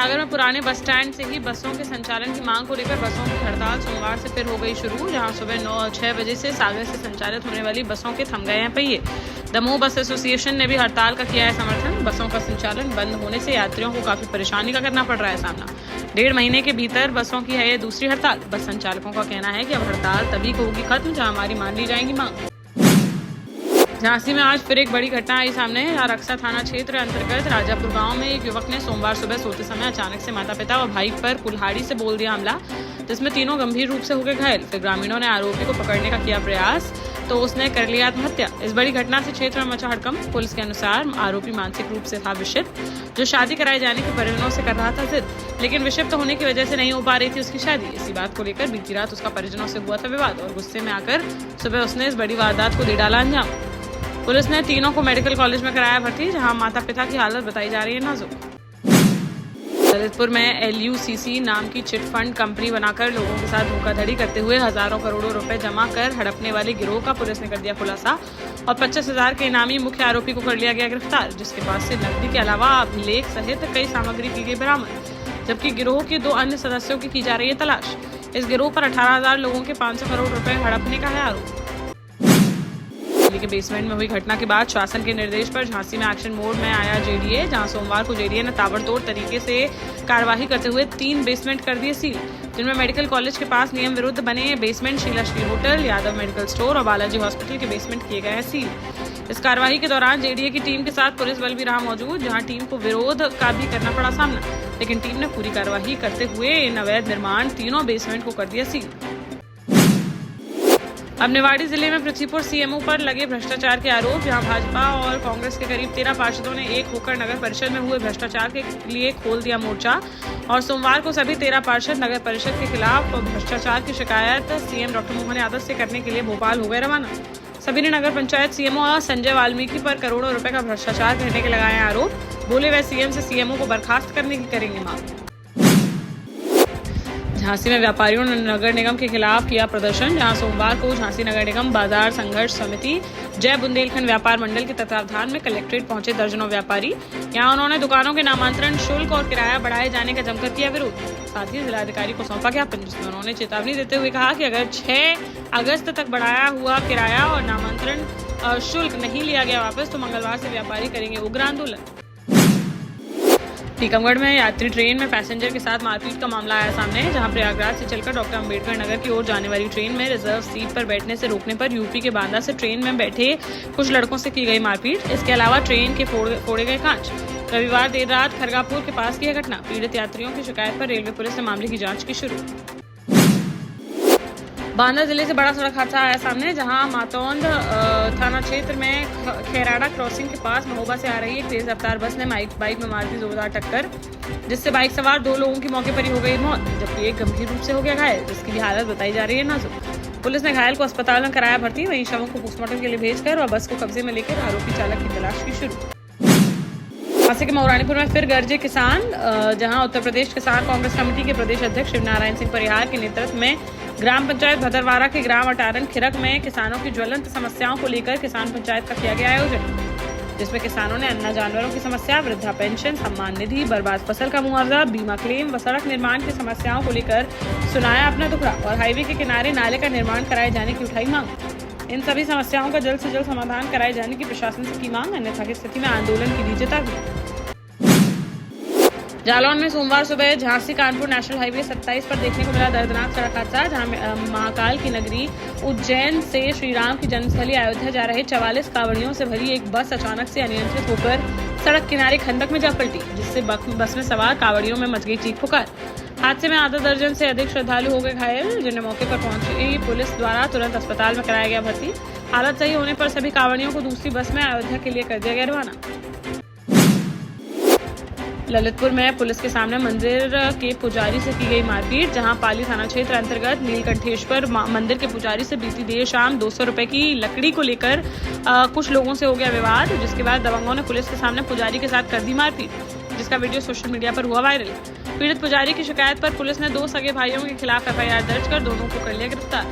सागर में पुराने bus stand से ही बसों के संचालन की मांग को लेकर बसों की हड़ताल सोमवार से फिर हो गई शुरू, जहां सुबह 9-6 बजे से सागर से संचालित होने वाली बसों के थम गए हैं पहिए। दमोह बस एसोसिएशन ने भी हड़ताल का किया है समर्थन। बसों का संचालन बंद होने से यात्रियों को काफी परेशानी का करना पड़ रहा है सामना। 1.5 महीने के भीतर बसों की है ये दूसरी हड़ताल। बस संचालकों का कहना है कि अब हड़ताल तभी होगी खत्म जहां हमारी मान ली जाएगी मांग। झांसी में आज फिर एक बड़ी घटना आई सामने। रक्सा थाना क्षेत्र अंतर्गत राजापुर गांव में एक युवक ने सोमवार सुबह सोते समय अचानक से माता पिता व भाई पर कुल्हाड़ी से बोल दिया हमला, जिसमें तीनों गंभीर रूप से हो गए घायल। फिर ग्रामीणों ने आरोपी को पकड़ने का किया प्रयास तो उसने कर लिया आत्महत्या। इस बड़ी घटना से क्षेत्र में मचा हड़कंप। पुलिस के अनुसार आरोपी मानसिक रूप से था विक्षिप्त, जो शादी कराए जाने के परिजनों से कर रहा था जिद, लेकिन विक्षिप्त होने की वजह से नहीं हो पा रही थी उसकी शादी। इसी बात को लेकर बीती रात उसका परिजनों से हुआ था विवाद और गुस्से में आकर सुबह उसने इस बड़ी वारदात को दे डाला अंजाम। पुलिस ने तीनों को मेडिकल कॉलेज में कराया भर्ती, जहां माता पिता की हालत बताई जा रही है नाजुक। ललितपुर में LUCC नाम की चिट फंड कंपनी बनाकर लोगों के साथ धोखाधड़ी करते हुए हजारों करोड़ों रुपए जमा कर हड़पने वाले गिरोह का पुलिस ने कर दिया खुलासा और 25,000 के इनामी मुख्य आरोपी को कर लिया गया गिरफ्तार, जिसके पास से नकदी के अलावा अभिलेख सहित कई सामग्री की गई बरामद, जबकि गिरोह के 2 अन्य सदस्यों की जा रही है तलाश। इस गिरोह पर 18,000 लोगों के 500 करोड़ रुपए हड़पने का है आरोप। दिल्ली के बेसमेंट में हुई घटना के बाद शासन के निर्देश पर झांसी में एक्शन मोड में आया JDA, जहां सोमवार को JDA ने ताबड़तोड़ तरीके से कार्यवाही करते हुए 3 बेसमेंट कर दिए सील, जिनमें मेडिकल कॉलेज के पास नियम विरुद्ध बने basement, Sheelashree hotel, Yadav medical store और बालाजी हॉस्पिटल के बेसमेंट किए गए हैं सील। इस कार्यवाही के दौरान JDA की टीम के साथ पुलिस बल भी रहा मौजूद, जहां टीम को विरोध का भी करना पड़ा सामना, लेकिन टीम ने पूरी कार्यवाही करते हुए इन अवैध निर्माण तीनों बेसमेंट को कर दिया सील। अब निवाड़ी जिले में पृथ्वीपुर CMO पर लगे भ्रष्टाचार के आरोप, जहां भाजपा और कांग्रेस के करीब 13 पार्षदों ने एक होकर नगर परिषद में हुए भ्रष्टाचार के लिए खोल दिया मोर्चा और सोमवार को सभी 13 पार्षद नगर परिषद के खिलाफ भ्रष्टाचार की शिकायत CM डॉ. मोहन यादव से करने के लिए भोपाल हो गए रवाना। सभी ने नगर पंचायत CMO संजय वाल्मीकि पर करोड़ों रुपए का भ्रष्टाचार करने के लगाए आरोप। बोले वह CM से CMO को बर्खास्त करने की करेंगे मांग। झांसी में व्यापारियों ने नगर निगम के खिलाफ किया प्रदर्शन, जहां सोमवार को झांसी नगर निगम बाजार संघर्ष समिति जय बुंदेलखंड व्यापार मंडल के तत्वावधान में कलेक्ट्रेट पहुंचे दर्जनों व्यापारी। यहां उन्होंने दुकानों के नामांतरण शुल्क और किराया बढ़ाए जाने का जमकर किया विरोध। साथ ही जिलाधिकारी को सौंपा ज्ञापन, जिसमें उन्होंने चेतावनी देते हुए कहा कि अगर 6 अगस्त तक बढ़ाया हुआ किराया और नामांतरण शुल्क नहीं लिया गया वापस तो मंगलवार से व्यापारी करेंगे उग्र आंदोलन। टीकमगढ़ में यात्री ट्रेन में पैसेंजर के साथ मारपीट का मामला आया सामने, जहां प्रयागराज से चलकर डॉ. अम्बेडकर नगर की ओर जाने वाली ट्रेन में रिजर्व सीट पर बैठने से रोकने पर यूपी के बांदा से ट्रेन में बैठे कुछ लड़कों से की गई मारपीट। इसके अलावा ट्रेन के फोड़े गए कांच। रविवार देर रात खरगापुर के पास की यह घटना। पीड़ित यात्रियों की शिकायत पर रेलवे पुलिस ने मामले की जाँच की शुरू। बांदा जिले से बड़ा सड़क हादसा आया सामने, जहां मातौंद थाना क्षेत्र में खैराड़ा क्रॉसिंग के पास महोबा से आ रही एक तेज रफ्तार बस ने बाइक में मार दी जोरदार टक्कर, जिससे बाइक सवार 2 लोगों की मौके पर ही हो गई मौत, जबकि एक गंभीर रूप से हो गया घायल, जिसकी भी हालत बताई जा रही है नाजुक। पुलिस ने घायल को अस्पताल में कराया भर्ती, वहीं शवों को पोस्टमार्टम के लिए भेजकर और बस को कब्जे में लेकर आरोपी चालक की तलाश की शुरू। झांसी के मौरानीपुर में फिर गरजे किसान, जहां उत्तर प्रदेश किसान कांग्रेस कमेटी के प्रदेश अध्यक्ष शिवनारायण सिंह परिहार के नेतृत्व में ग्राम पंचायत भदरवारा के ग्राम अटारन खिरक में किसानों की ज्वलंत समस्याओं को लेकर किसान पंचायत का किया गया आयोजन, जिसमें किसानों ने अन्ना जानवरों की समस्या, वृद्धा पेंशन, सम्मान निधि, बर्बाद फसल का मुआवजा, बीमा क्लेम व सड़क निर्माण की समस्याओं को लेकर सुनाया अपना दुखड़ा और हाईवे के किनारे नाले का निर्माण कराए जाने की उठाई मांग। इन सभी समस्याओं का जल्द से जल्द समाधान कराए जाने की प्रशासन से की मांग, अन्यथा की स्थिति में आंदोलन की दी चेतावनी। जालौन में सोमवार सुबह झांसी कानपुर नेशनल हाईवे 27 पर देखने को मिला दर्दनाक सड़क हादसा, जहां महाकाल की नगरी उज्जैन से श्रीराम की जन्मस्थली अयोध्या जा रहे 44 कांवड़ियों से भरी एक बस अचानक से अनियंत्रित होकर सड़क किनारे खंडक में जा पलटी, जिससे बस में सवार कांवड़ियों में मच गई चीख पुकार। हादसे में आधा दर्जन से अधिक श्रद्धालु हो गए घायल, जिन्हें मौके पर पहुंची पुलिस द्वारा तुरंत अस्पताल में कराया गया भर्ती। हालत सही होने पर सभी कांवड़ियों को दूसरी बस में अयोध्या के लिए कर दिया गया रवाना। ललितपुर में पुलिस के सामने मंदिर के पुजारी से की गई मारपीट, जहां पाली थाना क्षेत्र अंतर्गत नीलकंठेश्वर मंदिर के पुजारी से बीती देर शाम 200 रुपए की लकड़ी को लेकर कुछ लोगों से हो गया विवाद, जिसके बाद दबंगों ने पुलिस के सामने पुजारी के साथ कर दी मारपीट, जिसका वीडियो सोशल मीडिया पर हुआ वायरल। पीड़ित पुजारी की शिकायत पर पुलिस ने 2 सगे भाइयों के खिलाफ FIR दर्ज कर दोनों को कर लिया गिरफ्तार।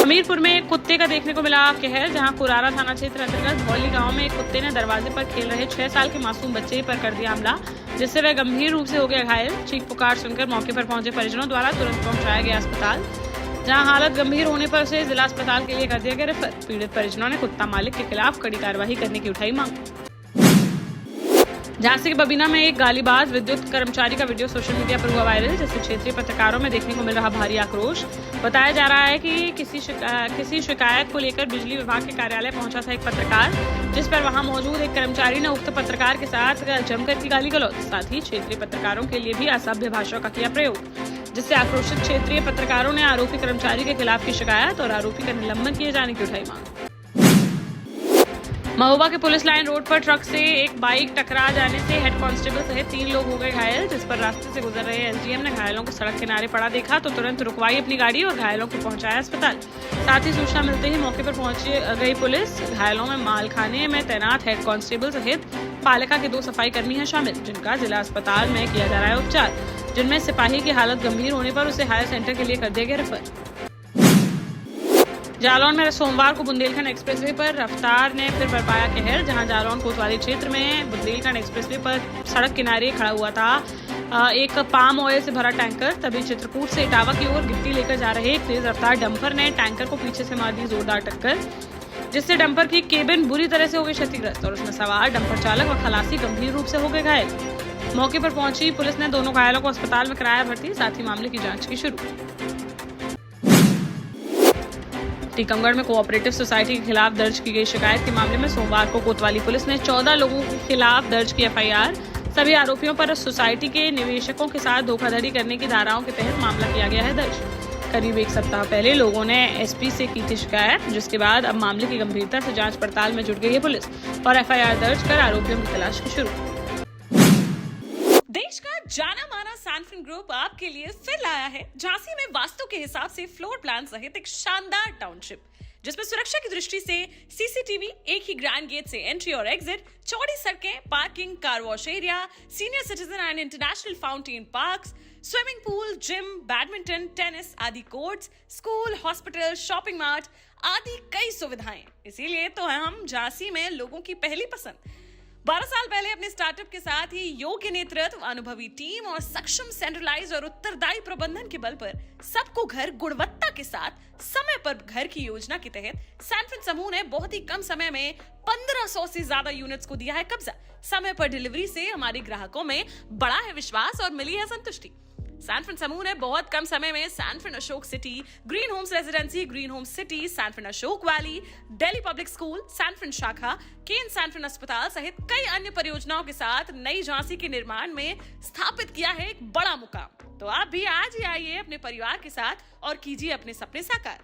हमीरपुर में एक कुत्ते का देखने को मिला कहर, जहां कुरारा थाना क्षेत्र अंतर्गत धौली गांव में एक कुत्ते ने दरवाजे पर खेल रहे 6 साल के मासूम बच्चे पर कर दिया हमला, जिससे वह गंभीर रूप से हो गया घायल। चीख पुकार सुनकर मौके पर पहुंचे परिजनों द्वारा तुरंत पहुंचाया गया अस्पताल, जहां हालत गंभीर होने पर उसे जिला अस्पताल के लिए कर दिया गया रेफर। पीड़ित परिजनों ने कुत्ता मालिक के खिलाफ कड़ी कार्रवाई करने की उठाई मांग। झांसी के बबीना में एक गालीबाज विद्युत कर्मचारी का वीडियो सोशल मीडिया पर हुआ वायरल, जिससे क्षेत्रीय पत्रकारों में देखने को मिल रहा भारी आक्रोश। बताया जा रहा है कि किसी शिकायत को लेकर बिजली विभाग के कार्यालय पहुंचा था एक पत्रकार, जिस पर वहां मौजूद एक कर्मचारी ने उक्त पत्रकार के साथ जमकर की गाली गलौज, साथ ही क्षेत्रीय पत्रकारों के लिए भी असभ्य भाषा का किया प्रयोग, जिससे आक्रोशित क्षेत्रीय पत्रकारों ने आरोपी कर्मचारी के खिलाफ की शिकायत और आरोपी का निलंबन किए जाने की उठाई मांग। महोबा के पुलिस लाइन रोड पर ट्रक से एक बाइक टकरा जाने से हेड कांस्टेबल सहित 3 लोग हो गए घायल, जिस पर रास्ते से गुजर रहे एसडीएम ने घायलों को सड़क किनारे पड़ा देखा तो तुरंत रुकवाई अपनी गाड़ी और घायलों को पहुंचाया अस्पताल। साथ ही सूचना मिलते ही मौके पर पहुंच गई पुलिस। घायलों में मालखाने में तैनात हेड कांस्टेबल सहित पालिका के 2 सफाई कर्मी हैं शामिल, जिनका जिला अस्पताल में किया जा रहा है उपचार, जिनमें सिपाही की हालत गंभीर होने पर उसे हायर सेंटर के लिए कर दिया गया रेफर। जालौन में सोमवार को बुंदेलखंड एक्सप्रेसवे पर रफ्तार ने फिर बरपाया कहर, जहां जालौन कोतवाली क्षेत्र में बुंदेलखंड एक्सप्रेसवे पर सड़क किनारे खड़ा हुआ था एक पाम ऑयल से भरा टैंकर। तभी चित्रकूट से इटावा की ओर गिट्टी लेकर जा रहे एक तेज रफ्तार डंपर ने टैंकर को पीछे से मार दी जोरदार टक्कर, जिससे डंपर की केबिन बुरी तरह से हो गई क्षतिग्रस्त और उसमें सवार डंपर चालक व खलासी गंभीर रूप से हो गए घायल। मौके पर पहुंची पुलिस ने दोनों घायलों को अस्पताल में कराया भर्ती, साथ ही मामले की जाँच की शुरू। टीकमगढ़ में कोऑपरेटिव सोसाइटी के खिलाफ दर्ज की गई शिकायत के मामले में सोमवार को कोतवाली पुलिस ने 14 लोगों के खिलाफ दर्ज की एफआईआर। सभी आरोपियों पर सोसाइटी के निवेशकों के साथ धोखाधड़ी करने की धाराओं के तहत मामला किया गया है दर्ज। करीब 1 सप्ताह पहले लोगों ने एसपी से की थी शिकायत, जिसके बाद अब मामले की गंभीरता से जांच पड़ताल में जुट गई है पुलिस और एफआईआर दर्ज कर आरोपियों की तलाश की शुरू। देश का जाना माना सैनफिन ग्रुप आपके लिए फिर लाया है झांसी में वास्तु के हिसाब से फ्लोर प्लान सहित एक शानदार टाउनशिप, जिसमें सुरक्षा की दृष्टि से सीसीटीवी, एक ही ग्रैंड गेट से एंट्री और एग्जिट, चौड़ी सड़कें, parking, car wash area, senior citizen and international fountain parks, swimming pool, gym, badminton, tennis आदि courts, school, hospital, shopping mart आदि कई सुविधाएं। इसीलिए तो हम झांसी में लोगों की पहली पसंद। 12 साल पहले अपने स्टार्टअप के साथ ही योग्य नेतृत्व, अनुभवी टीम और सक्षम सेंट्रलाइज और उत्तरदायी प्रबंधन के बल पर सबको घर गुणवत्ता के साथ समय पर घर की योजना के तहत सैनफिन समूह ने बहुत ही कम समय में 1500 से ज्यादा यूनिट्स को दिया है कब्जा। समय पर डिलीवरी से हमारे ग्राहकों में बड़ा है विश्वास और मिली है संतुष्टि। सैनफिन समूह ने बहुत कम समय में Sanfin Ashok city, green homes residency, green homes city, Sanfin Ashok valley, Delhi public school, Sanfin शाखा, केन सैनफिन अस्पताल सहित कई अन्य परियोजनाओं के साथ नई झांसी के निर्माण में स्थापित किया है एक बड़ा मुकाम। तो आप भी आज ही आइए अपने परिवार के साथ और कीजिए अपने सपने साकार।